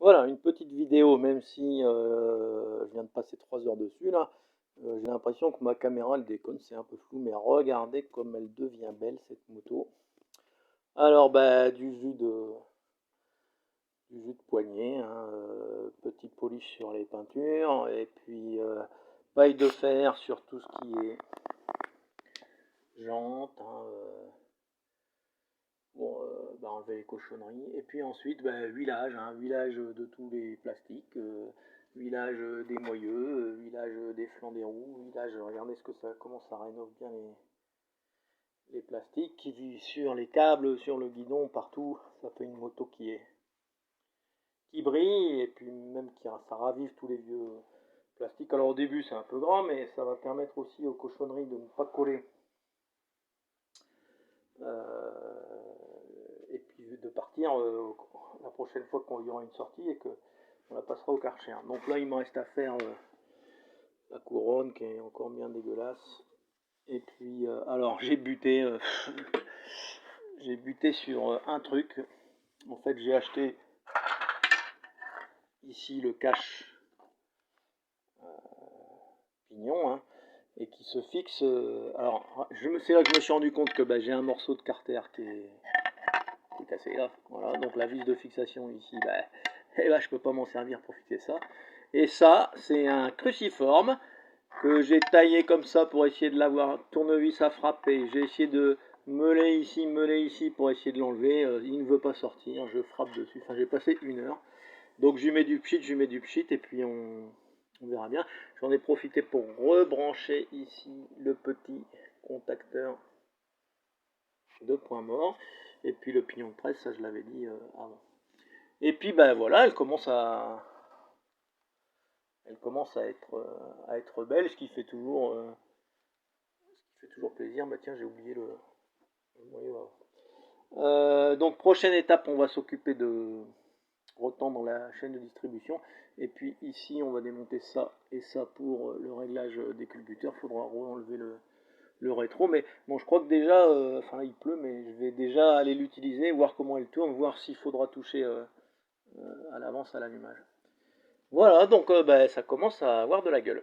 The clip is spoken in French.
Voilà, une petite vidéo, même si je viens de passer 3 heures dessus là, j'ai l'impression que ma caméra elle déconne, c'est un peu flou, mais regardez comme elle devient belle cette moto. Alors bah du jus de poignet, hein, petit polish sur les peintures, et puis paille de fer sur tout ce qui est jantes, hein, pour enlever les cochonneries. Et puis ensuite, huilage, hein, huilage de tous les plastiques, huilage des moyeux, huilage des flancs des roues, huilage, regardez comment ça rénove bien les plastiques, qui vit sur les câbles, sur le guidon, partout. Ça fait une moto qui brille, et puis même ça ravive tous les vieux plastiques. Alors au début c'est un peu grand, mais ça va permettre aussi aux cochonneries de ne pas coller. Et puis de partir la prochaine fois qu'il y aura une sortie et qu'on la passera au Karcher. Donc là il me reste à faire la couronne qui est encore bien dégueulasse. Et puis alors j'ai buté sur un truc. En fait j'ai acheté ici le cache pignon, hein, et qui se fixe. Alors c'est là que je me suis rendu compte que j'ai un morceau de carter qui est cassé là. Voilà, donc la vis de fixation ici, je peux pas m'en servir pour fixer ça. Et ça, c'est un cruciforme que j'ai taillé comme ça pour essayer de l'avoir. Tournevis à frapper. J'ai essayé de meuler ici pour essayer de l'enlever. Il ne veut pas sortir. Je frappe dessus. Enfin, j'ai passé 1 heure. Donc, je lui mets du pchit, et puis on verra bien. J'en ai profité pour rebrancher ici le petit contacteur de point mort. Et puis le pignon de presse, ça je l'avais dit avant. Et puis voilà, elle commence à être belle, ce qui fait toujours plaisir. Tiens, j'ai oublié le moyeu. Donc prochaine étape, on va s'occuper de retendre la chaîne de distribution. Et puis ici, on va démonter ça et ça pour le réglage des culbuteurs. Il faudra enlever le rétro, mais bon, je crois que déjà, il pleut, mais je vais déjà aller l'utiliser, voir comment elle tourne, voir s'il faudra toucher à l'avance à l'allumage. Voilà, donc ça commence à avoir de la gueule.